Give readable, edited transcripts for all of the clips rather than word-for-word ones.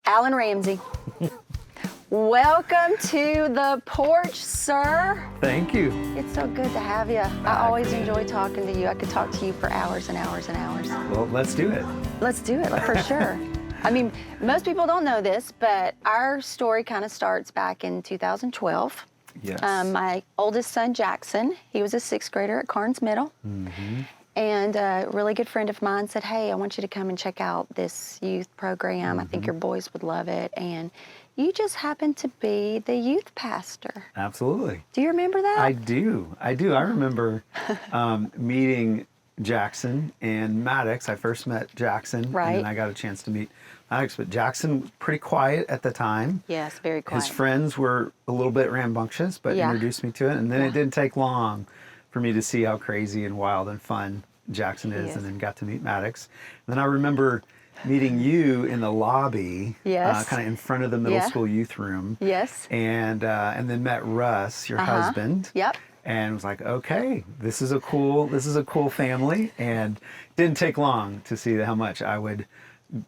Alan Ramsay. Welcome to the Porch, sir. Thank you. It's so good to have you. I always enjoy talking to you. I could talk to you for hours and hours and hours. Well, let's do it. Let's do it, for sure. I mean, most people don't know this, but our story kind of starts back in 2012. Yes. My oldest son, Jackson, he was a sixth grader at Carnes Middle. Mm-hmm. And a really good friend of mine said, hey, I want you to come and check out this youth program. Mm-hmm. I think your boys would love it. And you just happened to be the youth pastor. Absolutely. Do you remember that? I do. I remember meeting Jackson and Maddox. I first met Jackson, right. And then I got a chance to meet Maddox. But Jackson was pretty quiet at the time. Yes, very quiet. His friends were a little bit rambunctious, but introduced me to it. And then it didn't take long for me to see how crazy and wild and fun Jackson is, and then got to meet Maddox. And then I remember meeting you in the lobby, kind of in front of the middle school youth room. Yes. And then met Russ, your husband. Yep. And was like, okay, this is a cool family. And it didn't take long to see how much I would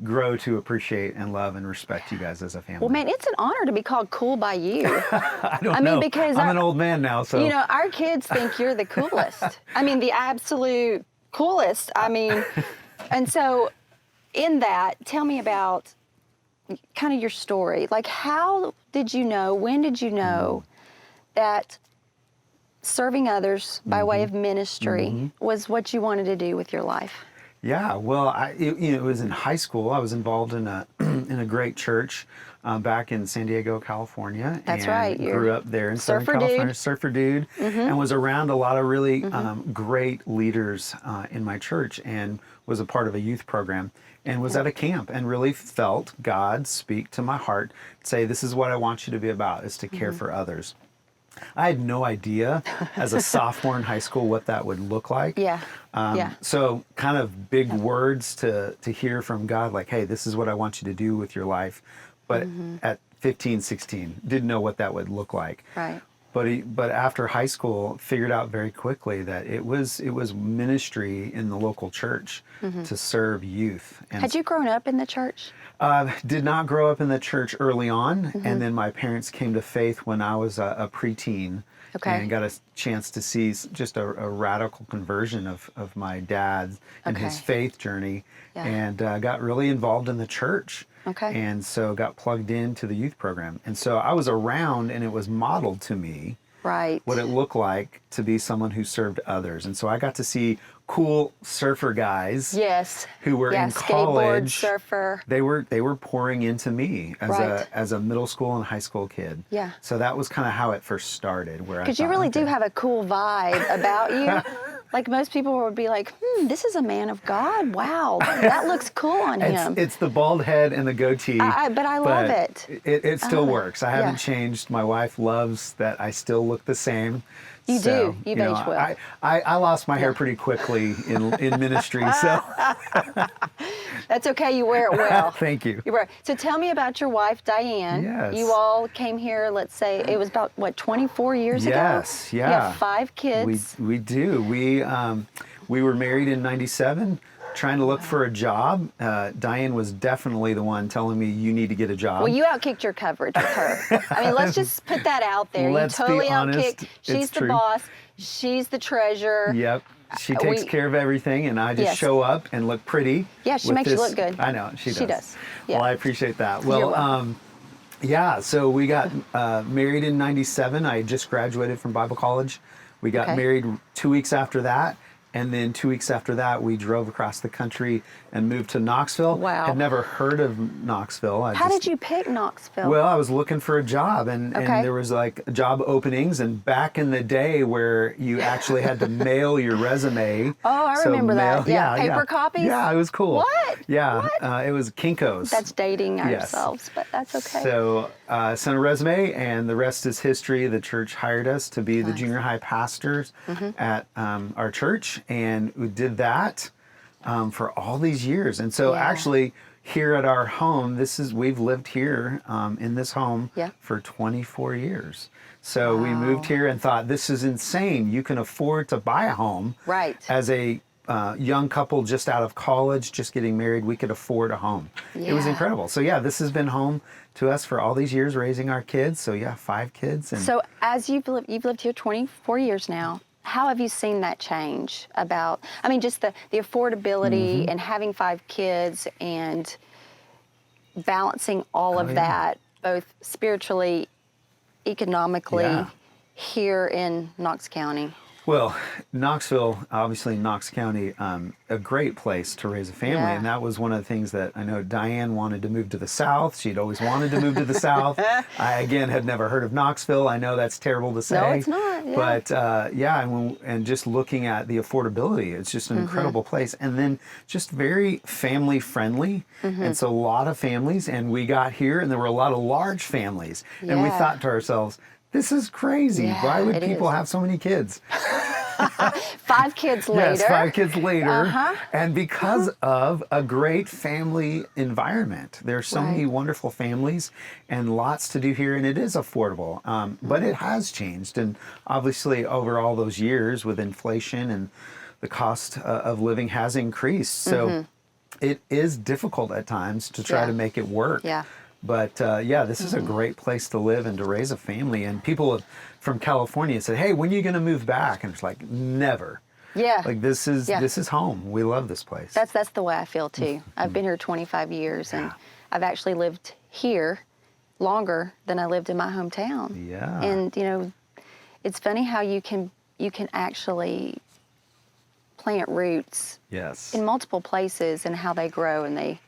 grow to appreciate and love and respect you guys as a family. Well, man, it's an honor to be called cool by you. I don't know. Because I'm an old man now, so. You know, our kids think you're the coolest. I mean, the absolute coolest. I mean, and so in that, tell me about kind of your story. Like, how did you know, when did you know that serving others by way of ministry was what you wanted to do with your life? Yeah, well, it was in high school. I was involved in a in a great church back in San Diego, California. That's and right. Grew up there in Southern California, surfer dude, and was around a lot of really great leaders in my church, and was a part of a youth program, and was at a camp, and really felt God speak to my heart, say, "This is what I want you to be about: is to care for others." I had no idea as a sophomore in high school what that would look like. So kind of big words to hear from God, like, hey, this is what I want you to do with your life. But at 15, 16, didn't know what that would look like. Right. But after high school, figured out very quickly that it was ministry in the local church to serve youth. And had you grown up in the church? Did not grow up in the church early on, and then my parents came to faith when I was a preteen, and got a chance to see just a radical conversion of my dad and his faith journey, and got really involved in the church. And so got plugged into the youth program. And so I was around, and it was modeled to me what it looked like to be someone who served others. And so I got to see cool surfer guys who were in college. Skateboard, surfer. They were pouring into me as a middle school and high school kid. Yeah. So that was kind of how it first started. Because you really do have a cool vibe about you. Like, most people would be like, this is a man of God. Wow, that looks cool on him. It's the bald head and the goatee. But I love it. It still works. I haven't changed. My wife loves that I still look the same. You do. You've aged well. I lost my hair pretty quickly in ministry, so. That's okay. You wear it well. Thank you. So tell me about your wife, Diane. Yes. You all came here, let's say, it was about, 24 years ago? Yes, yeah. You have 5 kids. We do. We were married in 97, trying to look for a job. Diane was definitely the one telling me, you need to get a job. Well, you outkicked your coverage with her. I mean, let's just put that out there. Let's you totally be honest, outkicked. She's the boss. She's the treasurer. Yep. She takes care of everything, and I just show up and look pretty. Yeah, she makes you look good. I know, she does. She does. Yeah. Well, I appreciate that. Well, so we got married in 97. I had just graduated from Bible college. We got married 2 weeks after that. And then 2 weeks after that, we drove across the country and moved to Knoxville. Wow. Had never heard of Knoxville. How did you pick Knoxville? Well, I was looking for a job, and there was like job openings. And back in the day where you actually had to mail your resume. Oh, I remember that. Yeah, paper copies? Yeah, it was cool. What? Yeah, what? It was Kinko's. That's dating ourselves, but that's okay. So sent a resume, and the rest is history. The church hired us to be the junior high pastors at our church. And we did that for all these years. And so actually here at our home, we've lived here in this home for 24 years. So we moved here and thought, this is insane. You can afford to buy a home as a young couple just out of college, just getting married, we could afford a home. It was Yeah. incredible. So yeah, this has been home to us for all these years, raising our kids. So yeah, 5 kids. And So as you've lived here 24 years now, how have you seen that change about, I mean, just the affordability and having 5 kids and balancing all of yeah. that, both spiritually, economically, Yeah. here in Knox County? Well, Knoxville, obviously Knox County, a great place to raise a family. Yeah. And that was one of the things that I know Diane wanted to move to the South. She'd always wanted to move to the South. I, again, had never heard of Knoxville. I know that's terrible to say. No, it's not. Yeah. But and just looking at the affordability, it's just an incredible place. And then just very family friendly. And so a lot of families, and we got here and there were a lot of large families. And we Yeah. thought to ourselves, this is crazy. Yeah, Why would it people is. have so many kids? 5 kids later. Yes, 5 kids later. Uh-huh. And because of a great family environment. There's so many Right. wonderful families and lots to do here, and it is affordable. But it has changed. And obviously, over all those years with inflation and the cost of living has increased. So it is difficult at times to try Yeah. to make it work. Yeah. But this is a great place to live and to raise a family. And people from California said, "Hey, when are you going to move back?" And it's like, never. Yeah. Like this is home. We love this place. That's the way I feel too. I've been here 25 years and I've actually lived here longer than I lived in my hometown. Yeah. And it's funny how you can actually plant roots Yes. in multiple places and how they grow and they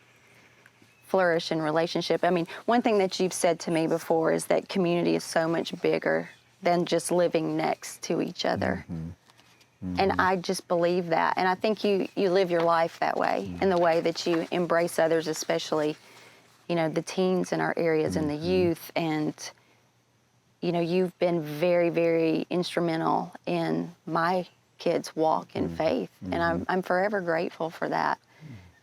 flourish in relationship. I mean, one thing that you've said to me before is that community is so much bigger than just living next to each other. And I just believe that. And I think you live your life that way, in the way that you embrace others, especially, the teens in our areas and the youth. And, you've been very, very instrumental in my kids' walk in faith. And I'm forever grateful for that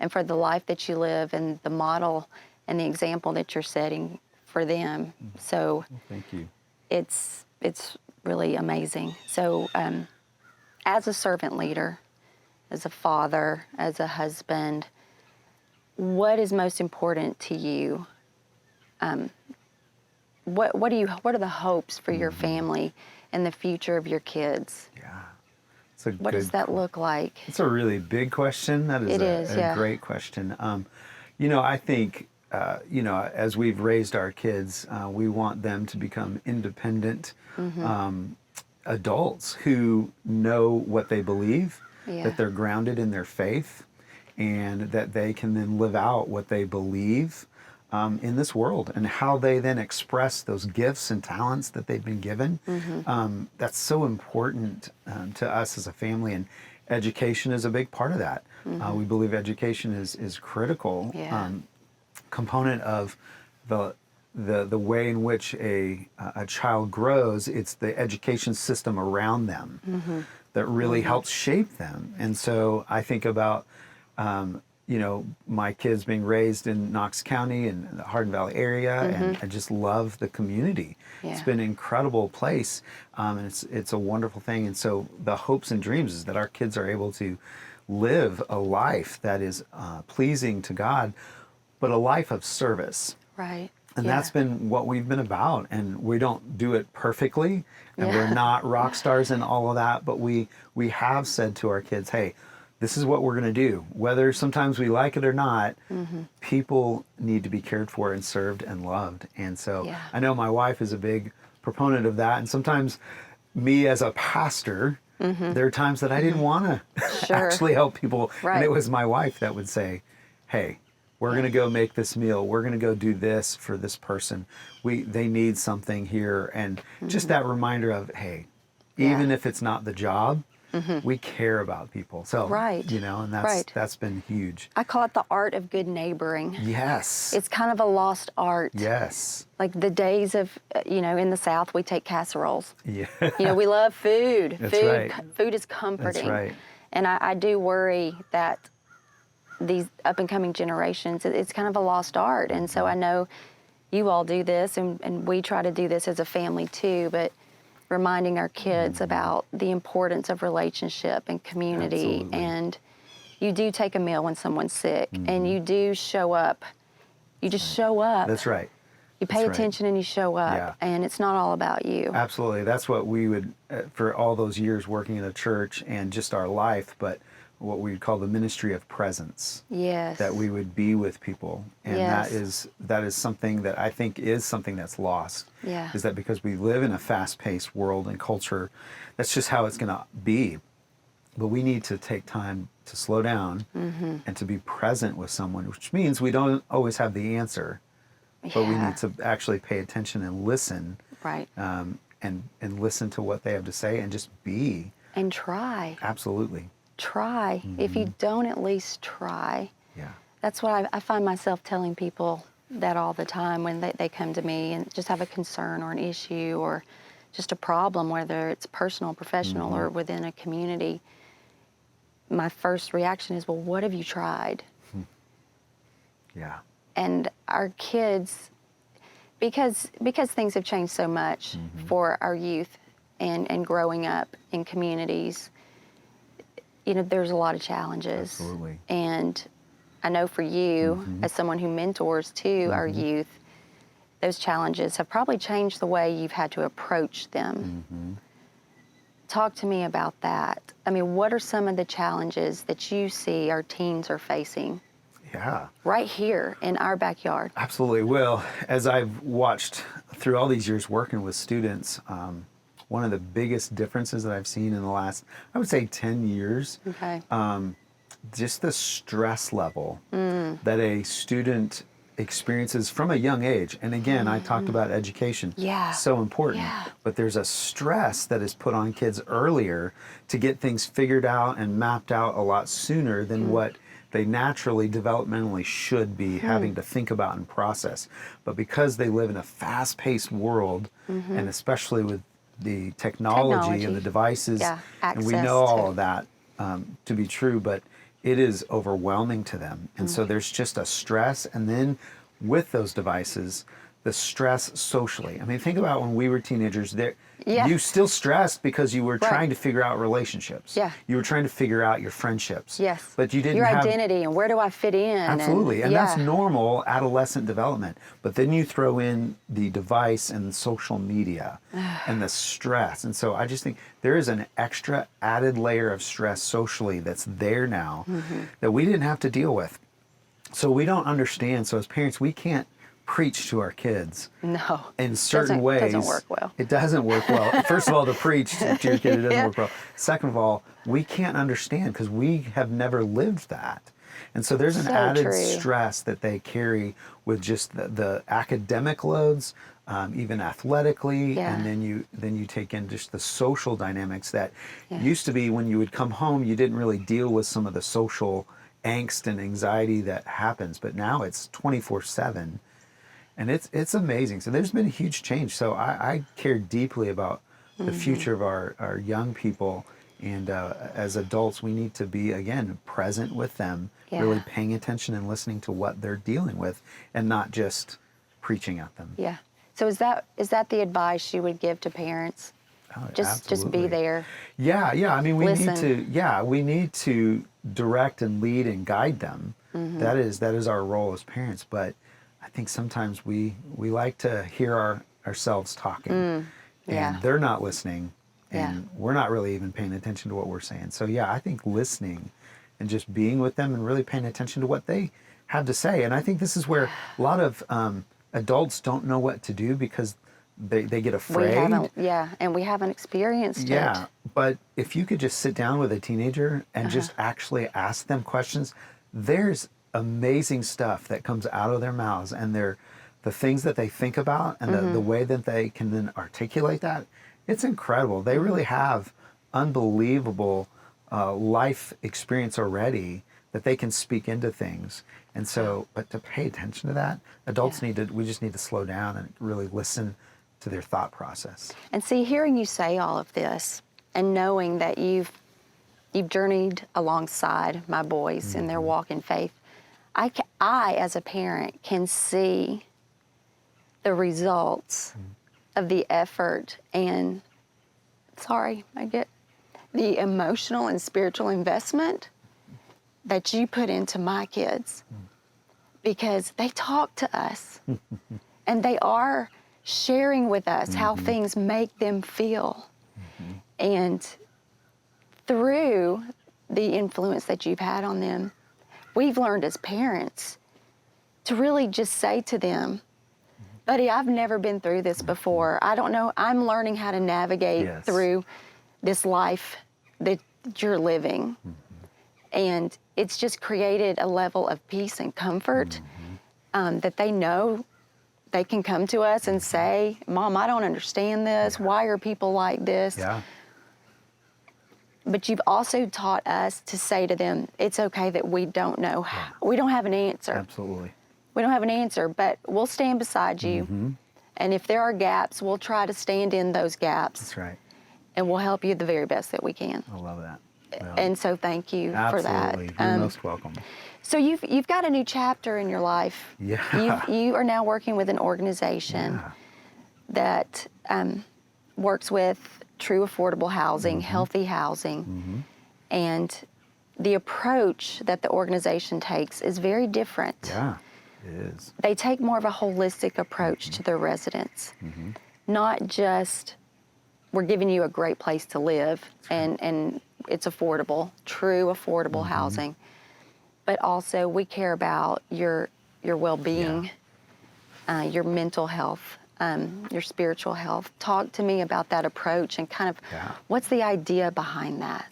and for the life that you live and the model and the example that you're setting for them. So Thank you. it's really amazing. So as a servant leader, as a father, as a husband, what is most important to you? What are the hopes for your family and the future of your kids? Yeah. It's a What good does that look like? It's a really big question. That is It is, a yeah. great question. I think, as we've raised our kids, we want them to become independent adults who know what they believe, Yeah. that they're grounded in their faith, and that they can then live out what they believe in this world, and how they then express those gifts and talents that they've been given. That's so important to us as a family, and education is a big part of that. We believe education is critical Yeah. component of the way in which a child grows. It's the education system around them that really helps shape them. And so I think about my kids being raised in Knox County and the Hardin Valley area, and I just love the community. It's Yeah. been an incredible place, and it's a wonderful thing. And so the hopes and dreams is that our kids are able to live a life that is pleasing to God, but a life of service. Right. And Yeah. that's been what we've been about. And we don't do it perfectly, and Yeah. we're not rock stars in all of that, but we have said to our kids, hey, this is what we're going to do. Whether sometimes we like it or not, people need to be cared for and served and loved. And so Yeah. I know my wife is a big proponent of that. And sometimes me as a pastor, there are times that I didn't want to Sure. actually help people. And Right. it was my wife that would say, hey, we're going to go make this meal. We're going to go do this for this person. They need something here. And just that reminder of, hey, even Yeah. if it's not the job, we care about people. So, Right. and Right. that's been huge. I call it the art of good neighboring. Yes. It's kind of a lost art. Yes. Like the days of, in the South, we take casseroles. Yeah. We love food. That's food, right. Food is comforting. right. And I do worry that these up and coming generations, it's kind of a lost art. And so I know you all do this, and we try to do this as a family too. But reminding our kids about the importance of relationship and community. Absolutely. And you do take a meal when someone's sick, and you do show up. You just show up. That's right. You pay attention and you show up, Yeah. and it's not all about you. Absolutely. That's what we would, for all those years working in a church and just our life, but what we would call the ministry of presence. Yes. That we would be with people. And Yes. that is something that I think is something that's lost. Yeah. Is that because we live in a fast-paced world and culture, that's just how it's going to be. But we need to take time to slow down and to be present with someone, which means we don't always have the answer. But we need to actually pay attention and listen, Right. and listen to what they have to say and just be. And try. Absolutely. Try. If you don't at least try. Yeah. That's what I find myself telling people that all the time when they come to me and just have a concern or an issue or just a problem, whether it's personal, professional, or within a community. My first reaction is, well, what have you tried? Yeah. And our kids, because things have changed so much for our youth and growing up in communities, you know, there's a lot of challenges. Absolutely. And I know for you, as someone who mentors to our youth, those challenges have probably changed the way you've had to approach them. Talk to me about that. I mean, what are some of the challenges that you see our teens are facing Yeah. right here in our backyard? Absolutely. Well, as I've watched through all these years working with students, one of the biggest differences that I've seen in the last, I would say 10 years, Okay. just the stress level that a student experiences from a young age. And again, I talked about education. Yeah. So important. Yeah. But there's a stress that is put on kids earlier to get things figured out and mapped out a lot sooner than what they naturally, developmentally should be having to think about and process. But because they live in a fast-paced world, and especially with the technology and the devices, and we know all of that to be true, but it is overwhelming to them. And so there's just a stress, and then with those devices, the stress socially. I mean, think about when we were teenagers, you still stressed because you were trying to figure out relationships. Yeah. You were trying to figure out your friendships. Yes. But you didn't Your have identity and where do I fit in? Absolutely. And that's normal adolescent development. But then you throw in the device and social media and the stress. And so I just think there is an extra added layer of stress socially that's there now that we didn't have to deal with. So we don't understand. So as parents, we can't preach to our kids. No. In certain ways. It doesn't work well. It doesn't work well. First of all, to preach to your kid, it doesn't work well. Second of all, we can't understand because we have never lived that. And so there's an added stress that they carry with just the academic loads, even athletically, and then you take in just the social dynamics that used to be when you would come home, you didn't really deal with some of the social angst and anxiety that happens, but now it's 24/7. And it's amazing. So there's been a huge change. So I care deeply about the future of our young people. And as adults, we need to be, again, present with them, really paying attention and listening to what they're dealing with and not just preaching at them. Yeah. So is that the advice you would give to parents? Oh, just be there. Yeah. I mean, we Listen. need to direct and lead and guide them. That is our role as parents. But I think sometimes we like to hear ourselves talking, and they're not listening, and we're not really even paying attention to what we're saying. So I think listening and just being with them and really paying attention to what they have to say. And I think this is where a lot of adults don't know what to do because they get afraid. And we haven't experienced it. Yeah, but if you could just sit down with a teenager and just actually ask them questions, there's amazing stuff that comes out of their mouths, and the things that they think about and the way that they can then articulate that, it's incredible. They really have unbelievable life experience already that they can speak into things. And so, but to pay attention to that, adults we just need to slow down and really listen to their thought process. And see, hearing you say all of this and knowing that you've journeyed alongside my boys in their walk in faith, I, as a parent, can see the results of the effort and sorry, I get the emotional and spiritual investment that you put into my kids, because they talk to us and they are sharing with us how things make them feel. And through the influence that you've had on them, we've learned as parents to really just say to them, buddy, I've never been through this before. I don't know. I'm learning how to navigate through this life that you're living. And it's just created a level of peace and comfort that they know they can come to us and say, Mom, I don't understand this. Why are people like this? Yeah. But you've also taught us to say to them, it's okay that we don't know. We don't have an answer. Absolutely. We don't have an answer, but we'll stand beside you. And if there are gaps, we'll try to stand in those gaps. That's right. And we'll help you the very best that we can. I love that. Well, And so thank you for that. absolutely. You're most welcome. So you've got a new chapter in your life. Yeah. You are now working with an organization that works with true affordable housing, healthy housing, and the approach that the organization takes is very different. Yeah, it is. They take more of a holistic approach to their residents, not just we're giving you a great place to live and it's affordable, true affordable housing, but also we care about your well-being, your mental health, your spiritual health. Talk to me about that approach and kind of what's the idea behind that?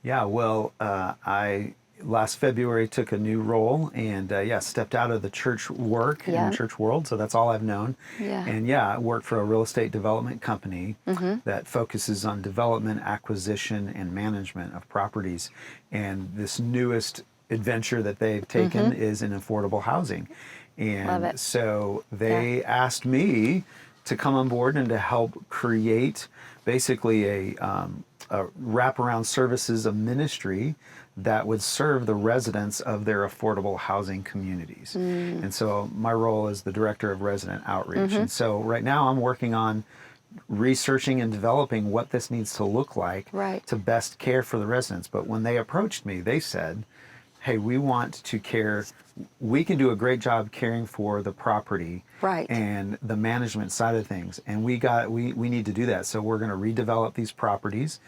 Yeah, well, I last February took a new role and stepped out of the church work and church world. So that's all I've known. And I work for a real estate development company that focuses on development, acquisition, and management of properties. And this newest adventure that they've taken is in affordable housing. And so they asked me to come on board and to help create basically a wraparound services, a ministry that would serve the residents of their affordable housing communities. And so my role is the director of resident outreach. And so right now I'm working on researching and developing what this needs to look like to best care for the residents. But when they approached me, they said, hey, we want to care, we can do a great job caring for the property and the management side of things. And we need to do that. So we're going to redevelop these properties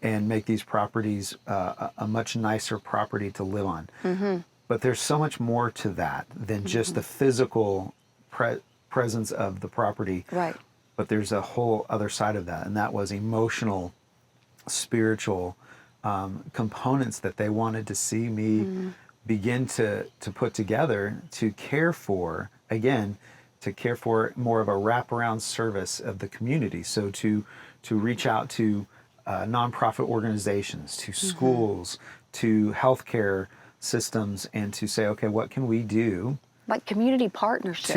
and make these properties a much nicer property to live on. But there's so much more to that than just the physical presence of the property. But there's a whole other side of that, and that was emotional, spiritual components that they wanted to see me begin to put together to care for, again, to care for more of a wraparound service of the community. So to reach out to nonprofit organizations, to schools, to healthcare systems, and to say, okay, what can we do? Like community partnerships.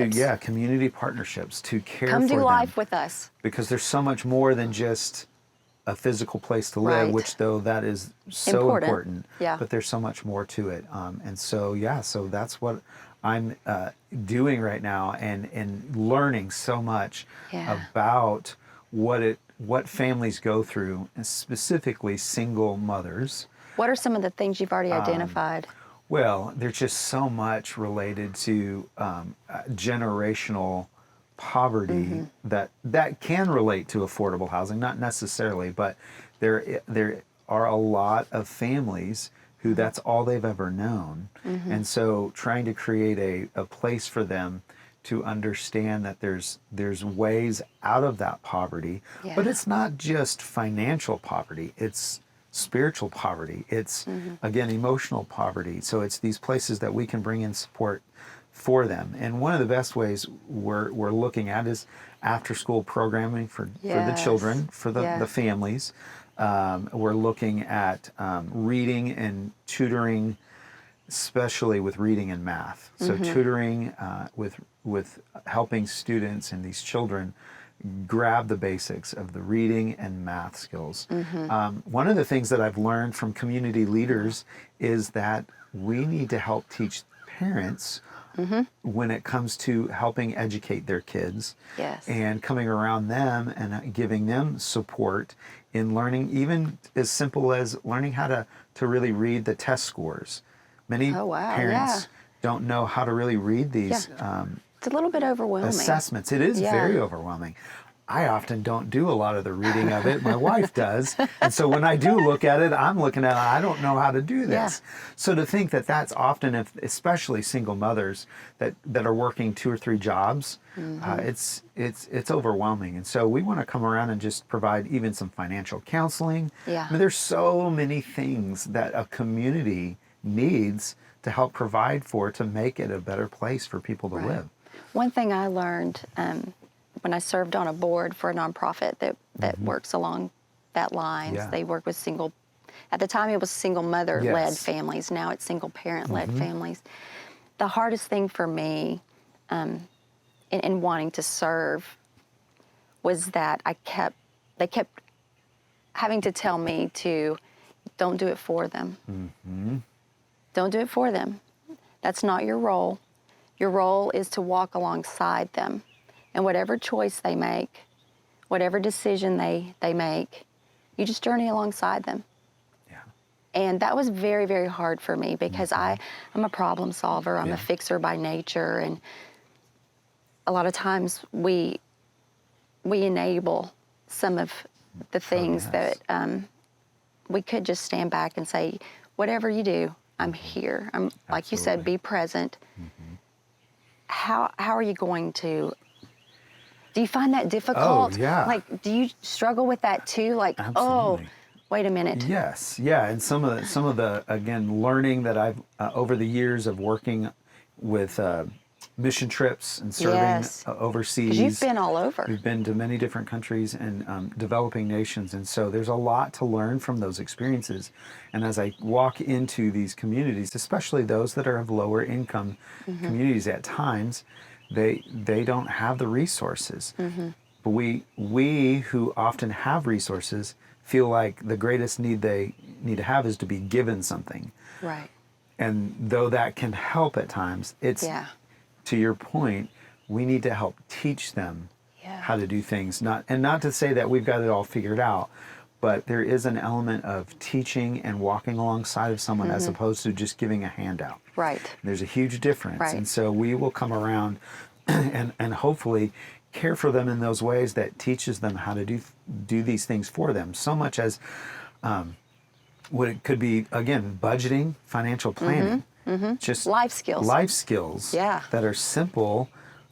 Community partnerships to care for them. Come do life with us. Because there's so much more than just a physical place to live, which though that is so important. But there's so much more to it. And so that's what I'm doing right now and learning so much about what families go through, and specifically single mothers. What are some of the things you've already identified? Well, there's just so much related to generational poverty that can relate to affordable housing, not necessarily, but there are a lot of families who that's all they've ever known. And so trying to create a place for them to understand that there's ways out of that poverty, but it's not just financial poverty, it's spiritual poverty, it's again emotional poverty. So it's these places that we can bring in support for them. And one of the best ways we're looking at is after school programming for the children, for the families. We're looking at reading and tutoring, especially with reading and math. So tutoring with helping students and these children grab the basics of the reading and math skills. One of the things that I've learned from community leaders is that we need to help teach parents when it comes to helping educate their kids. Yes. And coming around them and giving them support in learning, even as simple as learning how to really read the test scores. Many Oh, wow. parents Yeah. don't know how to really read these It's a little bit overwhelming. assessments. It is Yeah. very overwhelming. I often don't do a lot of the reading of it. My wife does. And so when I do look at it, I'm looking at it, I don't know how to do this. So to think that that's often, especially single mothers that are working 2 or 3 jobs, it's overwhelming. And so we want to come around and just provide even some financial counseling. Yeah. I mean, there's so many things that a community needs to help provide for to make it a better place for people to live. One thing I learned when I served on a board for a nonprofit that works along that lines, they work with at the time it was single mother-led families, now it's single parent-led families. The hardest thing for me in wanting to serve was that they kept having to tell me to, don't do it for them. Don't do it for them. That's not your role. Your role is to walk alongside them. And whatever choice they make, whatever decision they make, you just journey alongside them. Yeah. And that was very, very hard for me because I'm a problem solver. I'm a fixer by nature. And a lot of times we enable some of the things that we could just stand back and say, whatever you do, I'm here. I'm like you said, be present. How are you going to? Do you find that difficult? Oh, yeah. Like, do you struggle with that too? Like, Absolutely. oh, wait a minute. Yes, yeah, and some of the again learning that I've over the years of working with mission trips and serving overseas. 'Cause you've been all over. We've been to many different countries and developing nations, and so there's a lot to learn from those experiences. And as I walk into these communities, especially those that are of lower income communities at times, they don't have the resources. But we who often have resources feel like the greatest need they need to have is to be given something. Right. And though that can help at times, it's to your point, we need to help teach them how to do things. Not to say that we've got it all figured out, but there is an element of teaching and walking alongside of someone as opposed to just giving a handout. Right. There's a huge difference. Right. And so we will come around and hopefully care for them in those ways that teaches them how to do these things for them. So much as what it could be, again, budgeting, financial planning, just life skills that are simple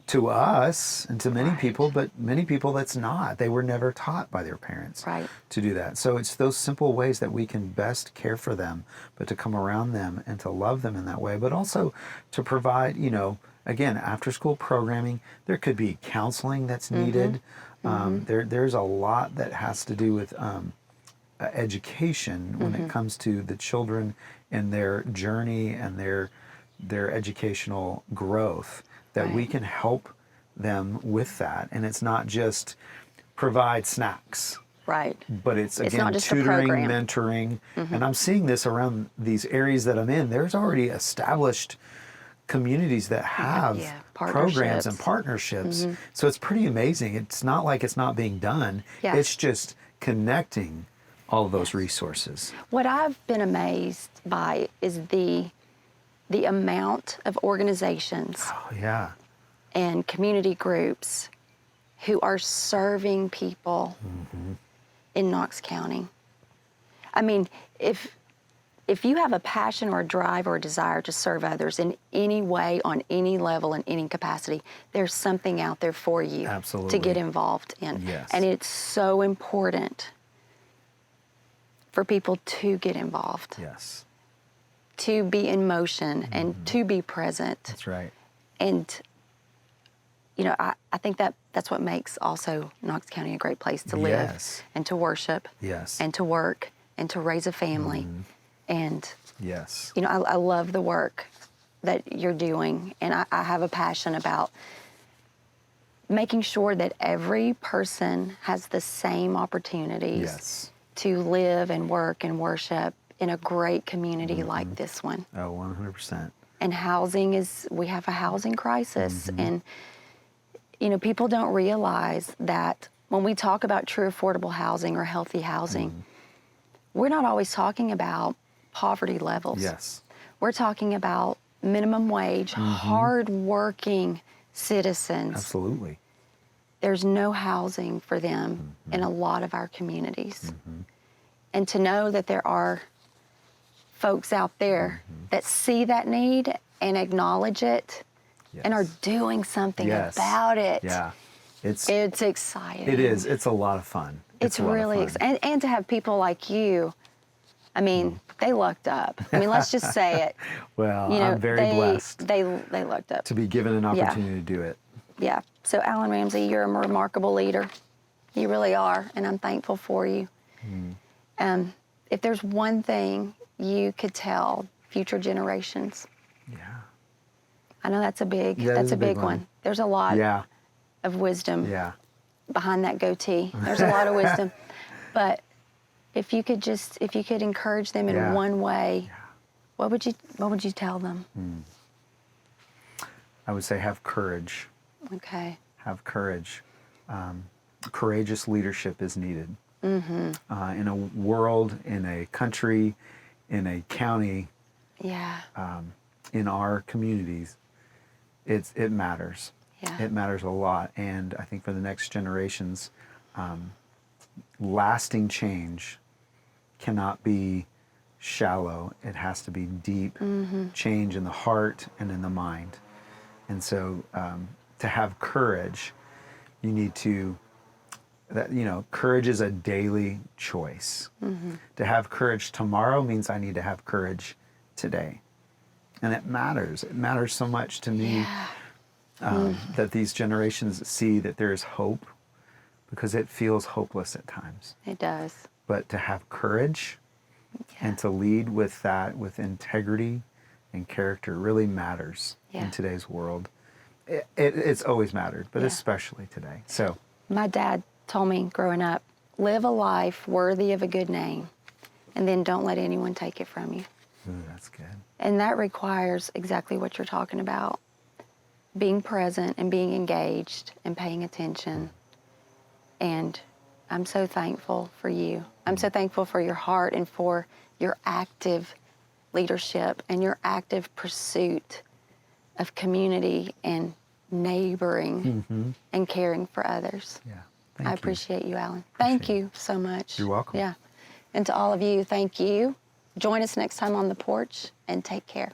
to us and to many people, but many people that's not. They were never taught by their parents to do that. So it's those simple ways that we can best care for them, but to come around them and to love them in that way, but also to provide, again, after school programming. There could be counseling that's needed. There's a lot that has to do with education when it comes to the children and their journey and their educational growth, that we can help them with that. And it's not just provide snacks. Right. But it's again, not just tutoring, mentoring. And I'm seeing this around these areas that I'm in. There's already established communities that have programs and partnerships. So it's pretty amazing. It's not like it's not being done. It's just connecting all of those resources. What I've been amazed by is the amount of organizations and community groups who are serving people in Knox County. I mean, if you have a passion or a drive or a desire to serve others in any way, on any level, in any capacity, there's something out there for you to get involved in. And it's so important for people to get involved. To be in motion and to be present. That's right. And, I think that's what makes also Knox County a great place to live and to worship and to work and to raise a family. And, I love the work that you're doing. And I have a passion about making sure that every person has the same opportunities to live and work and worship in a great community like this one. Oh, 100%. And we have a housing crisis. And, people don't realize that when we talk about true affordable housing or healthy housing, we're not always talking about poverty levels. Yes. We're talking about minimum wage, hard-working citizens. Absolutely. There's no housing for them in a lot of our communities. And to know that there are folks out there that see that need and acknowledge it and are doing something about it. Yeah. It's exciting. It is. It's a lot of fun. It's really exciting. And to have people like you, I mean, they lucked up. I mean, let's just say it. Well, I'm very blessed. They lucked up. To be given an opportunity to do it. Yeah. So, Alan Ramsay, you're a remarkable leader. You really are, and I'm thankful for you. If there's one thing you could tell future generations, I know that's a big one. There's a lot of wisdom behind that goatee. There's a lot of wisdom, but if you could encourage them in one way, what would you tell them? I would say have courage. Okay. Have courage. Courageous leadership is needed. In a world, in a country, in a county, in our communities, it matters. Yeah. It matters a lot. And I think for the next generations, lasting change cannot be shallow. It has to be deep change in the heart and in the mind. And so to have courage, you need to, courage is a daily choice. To have courage tomorrow means I need to have courage today. And it matters. It matters so much to me that these generations see that there is hope, because it feels hopeless at times. It does. But to have courage and to lead with that, with integrity and character, really matters in today's world. It's always mattered, but especially today. So, my dad told me growing up, live a life worthy of a good name, and then don't let anyone take it from you. Ooh, that's good. And that requires exactly what you're talking about, being present and being engaged and paying attention. And I'm so thankful for you. I'm so thankful for your heart and for your active leadership and your active pursuit of community and neighboring and caring for others. Yeah. I appreciate you, Alan. Thank you so much. You're welcome. Yeah. And to all of you, thank you. Join us next time on The Porch, and take care.